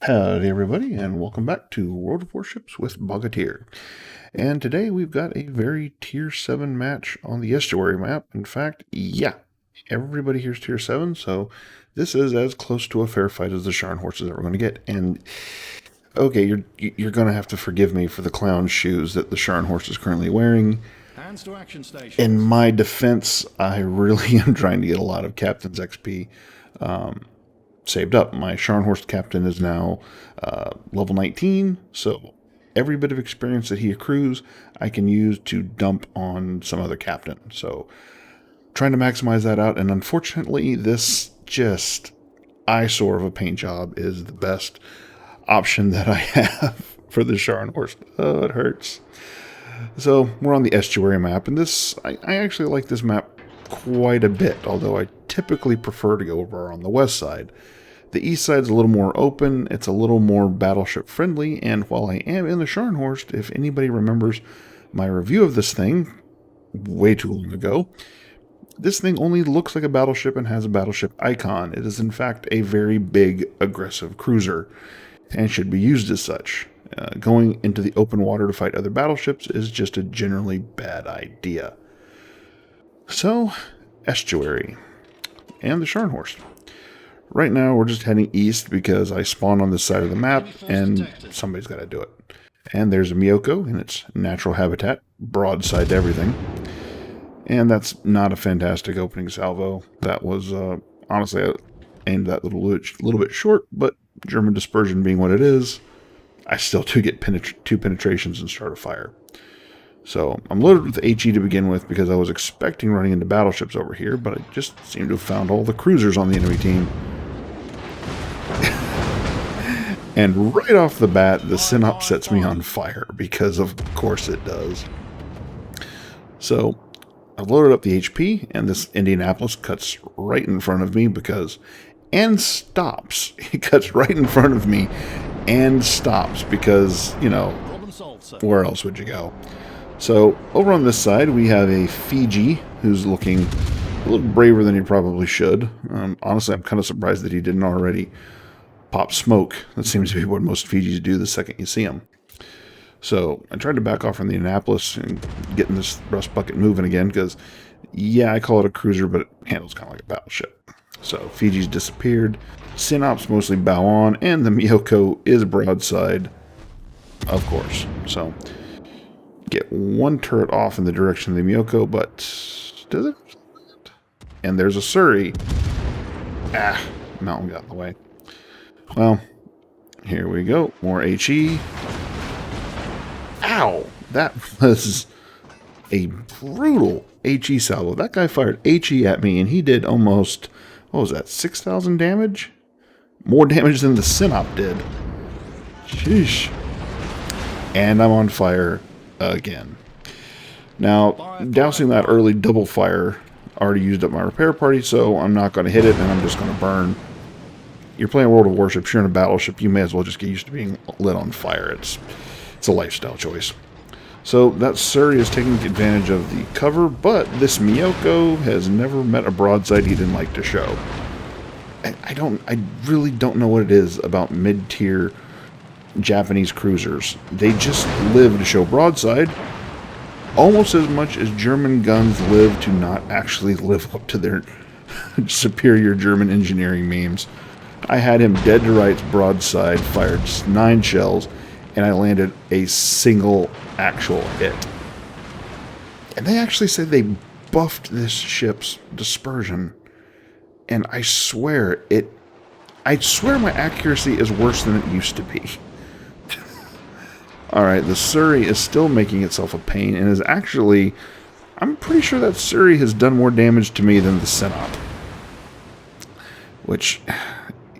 Howdy everybody, and welcome back to World of Warships with Bogatir. And today we've got a very Tier 7 match on the Estuary Map. In fact, yeah, everybody here's Tier 7, so this is as close to a fair fight as the Scharnhorst is ever going to get. And, okay, you're going to have to forgive me for the clown shoes that the Scharnhorst is currently wearing. Hands to action stations. In my defense, I really am trying to get a lot of Captain's XP saved up. My Scharnhorst captain is now level 19, so every bit of experience that he accrues, I can use to dump on some other captain. So trying to maximize that out, and unfortunately, this just eyesore of a paint job is the best option that I have for the Scharnhorst. Oh, it hurts. So we're on the Estuary map, and this I actually like this map quite a bit, although I typically prefer to go over on the west side. The east side's a little more open, it's a little more battleship friendly, and while I am in the Scharnhorst, if anybody remembers my review of this thing way too long ago, this thing only looks like a battleship and has a battleship icon. It is in fact a very big, aggressive cruiser, and should be used as such. Going into the open water to fight other battleships is just a generally bad idea. So, Estuary and the Scharnhorst. Right now, we're just heading east because I spawned on this side of the map, and somebody's got to do it. And there's a Miyoko in its natural habitat, broadside to everything. And that's not a fantastic opening salvo. That was, honestly, I aimed that little bit short, but German dispersion being what it is, I still do get two penetrations and start a fire. So I'm loaded with HE to begin with because I was expecting running into battleships over here, but I just seem to have found all the cruisers on the enemy team. And right off the bat, the Synop sets me on fire, because of course it does. So I've loaded up the HP, and this Indianapolis cuts right in front of me and stops. He cuts right in front of me and stops because, you know, where else would you go? So over on this side, we have a Fiji who's looking a little braver than he probably should. Honestly, I'm kind of surprised that he didn't already pop smoke. That seems to be what most Fijis do the second you see them. So I tried to back off from the Annapolis and getting this rust bucket moving again because, yeah, I call it a cruiser, but it handles kind of like a battleship. So Fiji's disappeared. Synops mostly bow on, and the Miyoko is broadside, of course. So get one turret off in the direction of the Miyoko, but does it? And there's a Surrey. Mountain got in the way. Well, here we go. More HE. Ow! That was a brutal HE salvo. That guy fired HE at me, and he did almost, what was that, 6,000 damage? More damage than the Synop did. Sheesh. And I'm on fire again. Now, dousing that early double fire already used up my repair party, so I'm not going to hit it, and I'm just going to burn. You're playing World of Warships, you're in a battleship, you may as well just get used to being lit on fire. It's a lifestyle choice. So that Surrey is taking advantage of the cover, but this Miyoko has never met a broadside he didn't like to show. I really don't know what it is about mid-tier Japanese cruisers. They just live to show broadside almost as much as German guns live to not actually live up to their superior German engineering memes. I had him dead to rights broadside, fired 9 shells, and I landed a single actual hit. And they actually said they buffed this ship's dispersion. And I swear my accuracy is worse than it used to be. Alright, the Surrey is still making itself a pain, and is actually, I'm pretty sure that Surrey has done more damage to me than the Synop. Which,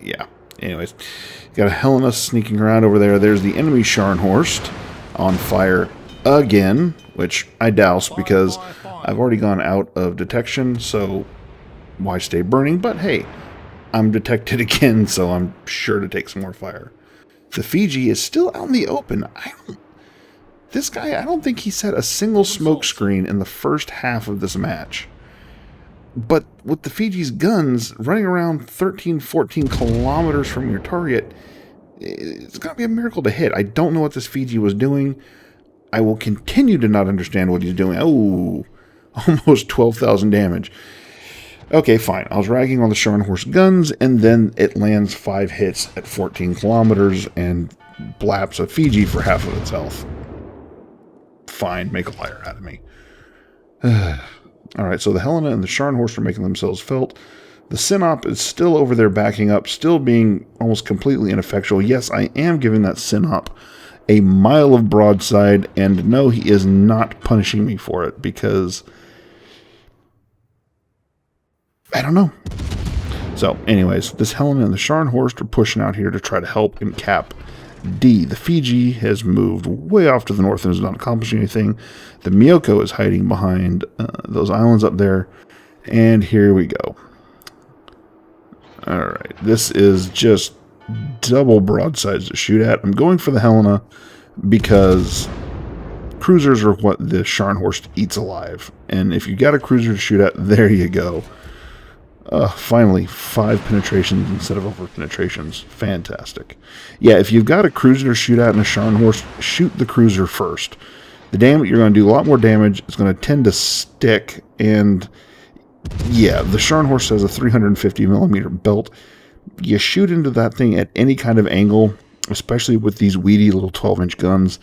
yeah. Anyways, got a Helena sneaking around over there. There's the enemy Scharnhorst on fire again, which I douse because I've already gone out of detection, so why stay burning? But hey, I'm detected again, so I'm sure to take some more fire. The Fiji is still out in the open. This guy, I don't think he set a single smoke screen in the first half of this match. But with the Fiji's guns running around 13, 14 kilometers from your target, it's going to be a miracle to hit. I don't know what this Fiji was doing. I will continue to not understand what he's doing. Oh, almost 12,000 damage. Okay, fine. I was ragging on the Scharnhorst guns, and then it lands 5 hits at 14 kilometers and blaps a Fiji for half of its health. Fine, make a liar out of me. Alright, so the Helena and the Scharnhorst are making themselves felt. The Synop is still over there backing up, still being almost completely ineffectual. Yes, I am giving that Synop a mile of broadside, and no, he is not punishing me for it, because I don't know. So, anyways, this Helena and the Scharnhorst are pushing out here to try to help and cap D. The Fiji has moved way off to the north and is not accomplishing anything. The Miyoko is hiding behind those islands up there, and here we go. Alright, this is just double broadsides to shoot at. I'm going for the Helena because cruisers are what the Scharnhorst eats alive. And if you got a cruiser to shoot at, there you go. Finally, 5 penetrations instead of over penetrations. Fantastic. Yeah, if you've got a cruiser to shoot at and a Scharnhorst, shoot the cruiser first. The damage, you're going to do a lot more damage. It's going to tend to stick, and yeah, the Scharnhorst has a 350 millimeter belt. You shoot into that thing at any kind of angle, especially with these weedy little 12-inch guns,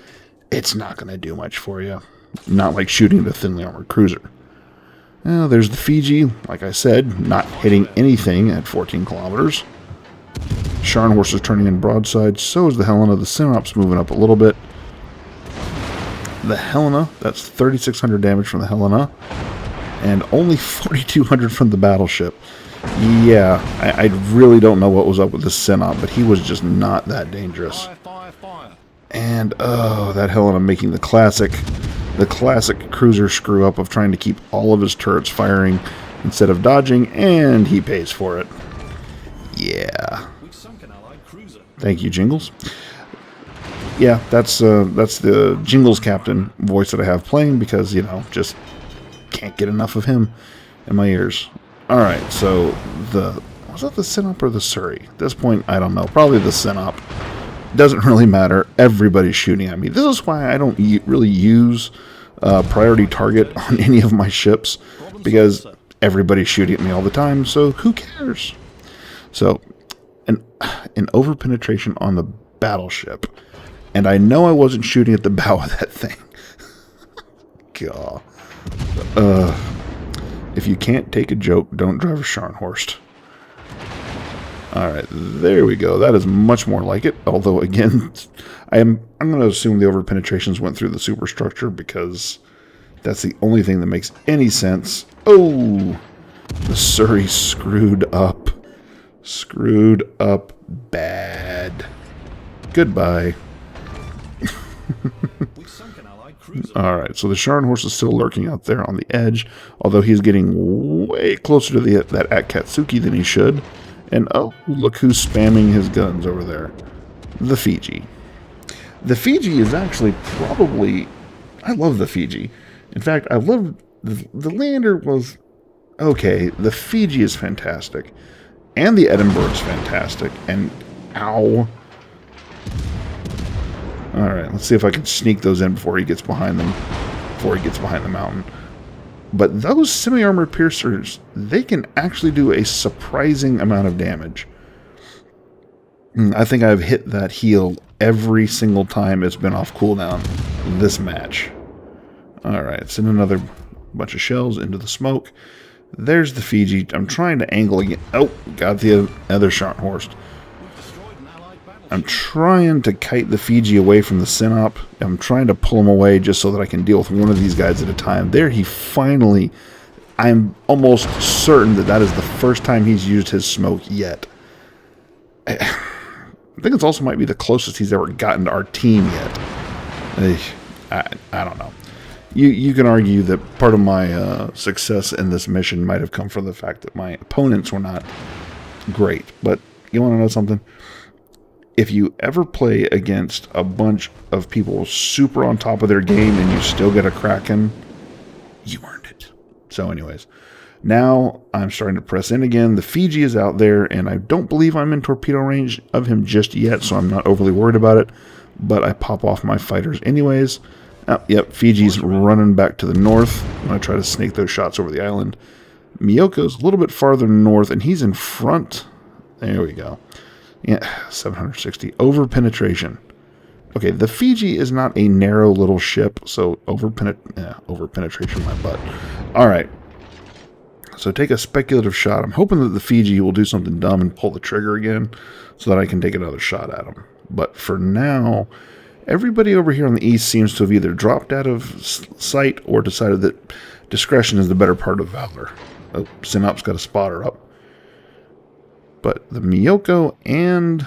it's not going to do much for you. Not like shooting at a thinly armored cruiser. Well, there's the Fiji, like I said, not hitting anything at 14 kilometers. Scharnhorst is turning in broadside, so is the Helena. The Synop's moving up a little bit. The Helena, that's 3,600 damage from the Helena, and only 4,200 from the battleship. Yeah, I really don't know what was up with the Synop, but he was just not that dangerous. Fire. And, oh, that Helena making the classic cruiser screw up of trying to keep all of his turrets firing instead of dodging, and he pays for it. Yeah. Thank you, Jingles. Yeah, that's the Jingles captain voice that I have playing because, you know, just can't get enough of him in my ears. Alright, so was that the Synop or the Surrey? At this point, I don't know. Probably the Synop. Doesn't really matter. Everybody's shooting at me. This is why I don't really use priority target on any of my ships, because everybody's shooting at me all the time, so who cares? So, an over-penetration on the battleship, and I know I wasn't shooting at the bow of that thing. God. If you can't take a joke, don't drive a Scharnhorst. Alright, there we go. That is much more like it. Although, again, I'm going to assume the over-penetrations went through the superstructure because that's the only thing that makes any sense. Oh! The Surrey screwed up. Screwed up bad. Goodbye. Alright, so the Scharnhorst is still lurking out there on the edge, although he's getting way closer to that Akatsuki than he should. And oh, look who's spamming his guns over there. The Fiji. The Fiji is actually probably... I love the Fiji. In fact, I love... The Lander was... okay, the Fiji is fantastic. And the Edinburgh is fantastic. And... ow. Alright, let's see if I can sneak those in before he gets behind them. Before he gets behind the mountain. But those semi-armored piercers, they can actually do a surprising amount of damage. I think I've hit that heel every single time it's been off cooldown this match. Alright, send another bunch of shells into the smoke. There's the Fiji. I'm trying to angle again. Oh, got the other Scharnhorst. I'm trying to kite the Fiji away from the Synop. I'm trying to pull him away just so that I can deal with one of these guys at a time. There he finally... I'm almost certain that is the first time he's used his smoke yet. I think it also might be the closest he's ever gotten to our team yet. I don't know. You can argue that part of my success in this mission might have come from the fact that my opponents were not great. But you want to know something? If you ever play against a bunch of people super on top of their game and you still get a Kraken, you earned it. So anyways, Now I'm starting to press in again. The Fiji is out there, and I don't believe I'm in torpedo range of him just yet, so I'm not overly worried about it. But I pop off my fighters anyways. Oh, yep, Fiji's running back to the north. I'm going to try to snake those shots over the island. Miyoko's a little bit farther north, and he's in front. There we go. Yeah, 760. Over penetration. Okay, the Fiji is not a narrow little ship, so over penetration my butt. All right. So take a speculative shot. I'm hoping that the Fiji will do something dumb and pull the trigger again so that I can take another shot at him. But for now, everybody over here on the east seems to have either dropped out of sight or decided that discretion is the better part of valor. Oh, Sinop's got a spotter up. But the Miyoko and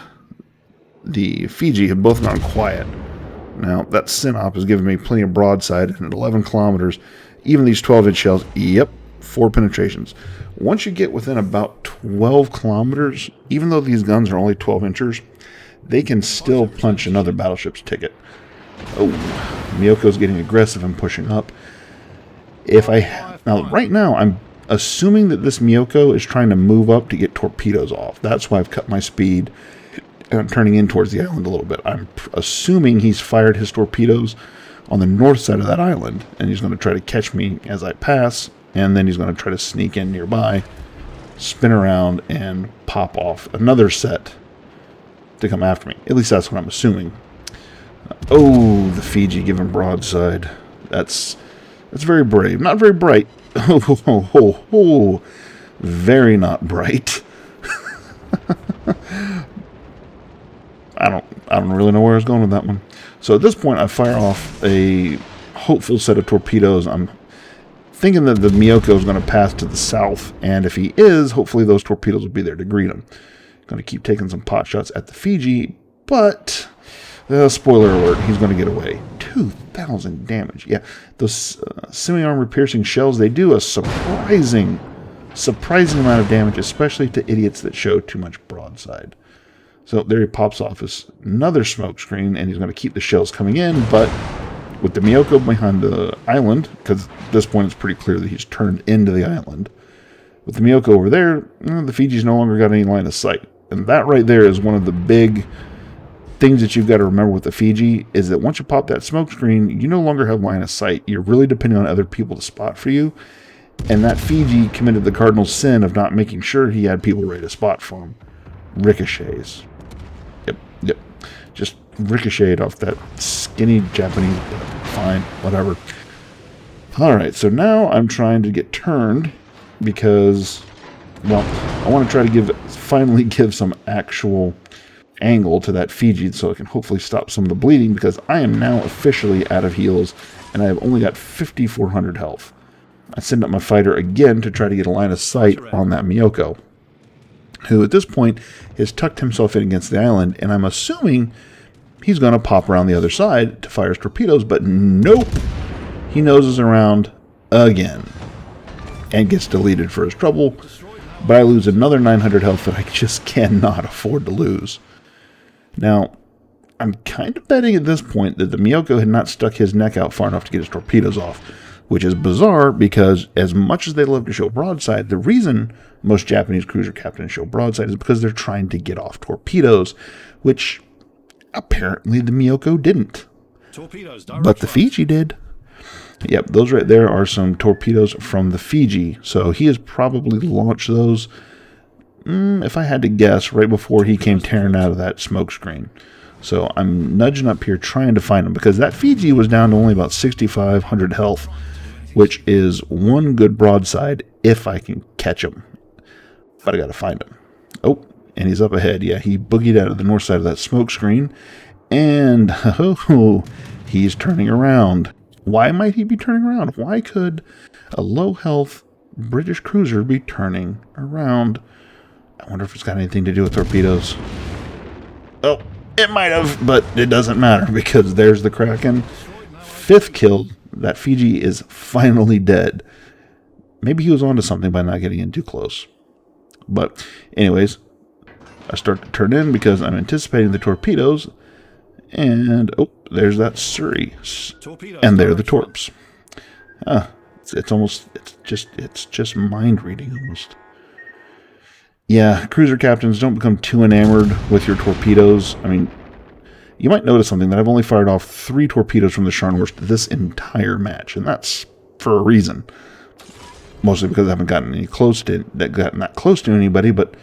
the Fiji have both gone quiet. Now, that Sinop has given me plenty of broadside, and at 11 kilometers, even these 12-inch shells, yep, 4 penetrations. Once you get within about 12 kilometers, even though these guns are only 12 inches, they can still punch another battleship's ticket. Oh, Miyoko's getting aggressive and pushing up. Now, right now, I'm assuming that this Miyoko is trying to move up to get torpedoes off. That's why I've cut my speed, and I'm turning in towards the island a little bit. I'm assuming he's fired his torpedoes on the north side of that island, and he's going to try to catch me as I pass, and then he's going to try to sneak in nearby, spin around, and pop off another set to come after me. At least that's what I'm assuming. Oh, the Fiji giving broadside. That's very brave. Not very bright. Oh, very not bright. I don't really know where I was going with that one. So at this point, I fire off a hopeful set of torpedoes. I'm thinking that the Miyoko is going to pass to the south, and if he is, hopefully those torpedoes will be there to greet him. Going to keep taking some pot shots at the Fiji, but spoiler alert, he's going to get away. 2,000 damage. Yeah, those semi-armor piercing shells, they do a surprising amount of damage, especially to idiots that show too much broadside. So there he pops off his another smoke screen, and he's going to keep the shells coming in, but with the Miyoko behind the island, because at this point it's pretty clear that he's turned into the island, with the Miyoko over there, the Fiji's no longer got any line of sight. And that right there is one of the big things that you've got to remember with the Fiji, is that once you pop that smoke screen, you no longer have line of sight. You're really depending on other people to spot for you. And that Fiji committed the cardinal sin of not making sure he had people ready to spot for him. Ricochets. Yep. Just ricocheted off that skinny Japanese butt. Fine, whatever. Alright, so now I'm trying to get turned because, well, I want to try to finally give some actual angle to that Fiji so it can hopefully stop some of the bleeding, because I am now officially out of heals and I have only got 5,400 health. I send up my fighter again to try to get a line of sight on that Miyoko, who at this point has tucked himself in against the island, and I'm assuming he's going to pop around the other side to fire his torpedoes, but nope, he noses around again and gets deleted for his trouble, but I lose another 900 health that I just cannot afford to lose. Now, I'm kind of betting at this point that the Miyoko had not stuck his neck out far enough to get his torpedoes off, which is bizarre because as much as they love to show broadside, the reason most Japanese cruiser captains show broadside is because they're trying to get off torpedoes, which apparently the Miyoko didn't. But the Fiji did. Yep, those right there are some torpedoes from the Fiji, so he has probably launched those, if I had to guess, right before he came tearing out of that smoke screen. So I'm nudging up here trying to find him, because that Fiji was down to only about 6,500 health, which is one good broadside if I can catch him. But I got to find him. Oh, and he's up ahead. Yeah, he boogied out of the north side of that smoke screen, and he's turning around. Why might he be turning around? Why could a low-health British cruiser be turning around? I wonder if it's got anything to do with torpedoes. Oh, it might have, but it doesn't matter because there's the Kraken. 5th killed. That Fiji is finally dead. Maybe he was onto something by not getting in too close. But anyways, I start to turn in because I'm anticipating the torpedoes. And, oh, there's that Surrey. And there are the torps. It's just mind reading almost. Yeah, cruiser captains, don't become too enamored with your torpedoes. I mean, you might notice something, that I've only fired off 3 torpedoes from the Scharnhorst this entire match, and that's for a reason. Mostly because I haven't gotten that close to anybody, but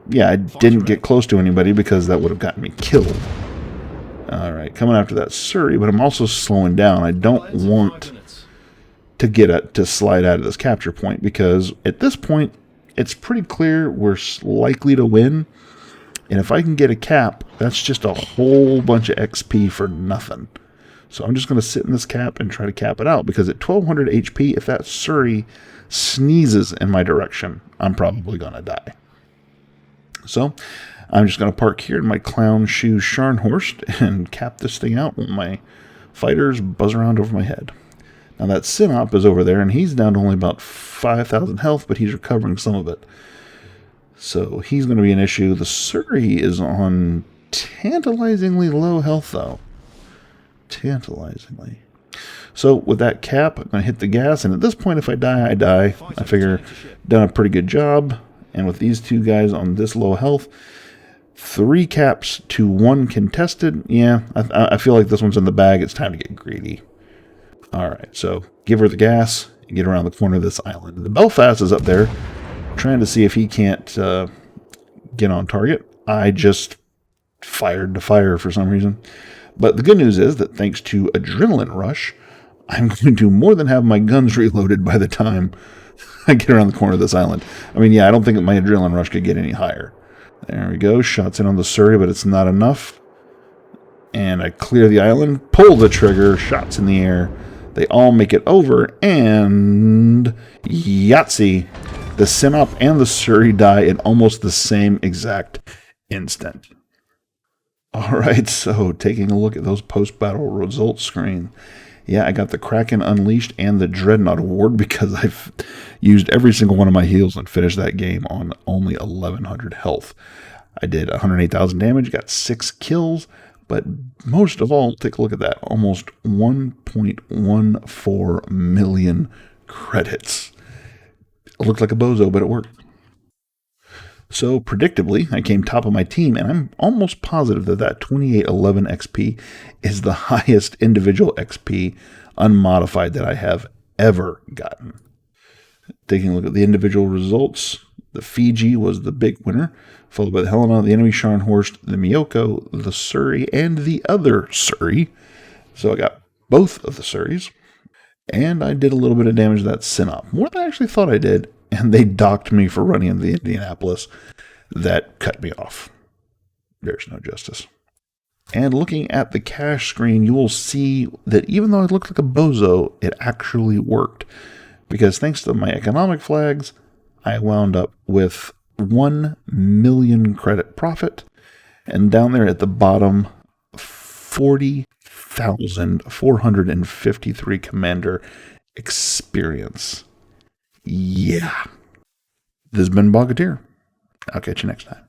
yeah, I didn't get close to anybody because that would have gotten me killed. Alright, coming after that Surrey, but I'm also slowing down. I don't want to slide out of this capture point, because at this point, it's pretty clear we're likely to win. And if I can get a cap, that's just a whole bunch of XP for nothing. So I'm just going to sit in this cap and try to cap it out, because at 1200 HP, if that Surrey sneezes in my direction, I'm probably going to die. So I'm just going to park here in my clown shoe Scharnhorst and cap this thing out while my fighters buzz around over my head. Now that Synop is over there, and he's down to only about 5,000 health, but he's recovering some of it. So he's going to be an issue. The Surrey is on tantalizingly low health, though. Tantalizingly. So with that cap, I'm going to hit the gas, and at this point, if I die, I die. I figure done a pretty good job. And with these 2 guys on this low health, 3 caps to 1 contested. Yeah, I feel like this one's in the bag. It's time to get greedy. All right, so give her the gas and get around the corner of this island. The Belfast is up there, trying to see if he can't get on target. I just fired to fire for some reason. But the good news is that thanks to Adrenaline Rush, I'm going to more than have my guns reloaded by the time I get around the corner of this island. I mean, yeah, I don't think that my Adrenaline Rush could get any higher. There we go. Shots in on the Surrey, but it's not enough. And I clear the island, pull the trigger, shots in the air. They all make it over, and Yahtzee! The Synop and the Surrey die in almost the same exact instant. Alright, so taking a look at those post-battle results screen. Yeah, I got the Kraken Unleashed and the Dreadnought Award because I've used every single one of my heals and finished that game on only 1,100 health. I did 108,000 damage, got 6 kills, but most of all, take a look at that. Almost 1.14 million credits. It looked like a bozo, but it worked. So, predictably, I came top of my team, and I'm almost positive that 2811 XP is the highest individual XP unmodified that I have ever gotten. Taking a look at the individual results, the Fiji was the big winner, followed by the Helena, the enemy Scharnhorst, the Miyoko, the Surrey, and the other Surrey. So I got both of the Surreys, and I did a little bit of damage to that Synop. More than I actually thought I did, and they docked me for running into the Indianapolis. That cut me off. There's no justice. And looking at the cash screen, you will see that even though I looked like a bozo, it actually worked. Because thanks to my economic flags, I wound up with 1 million credit profit. And down there at the bottom, 40,453 commander experience. Yeah. This has been Bogatir. I'll catch you next time.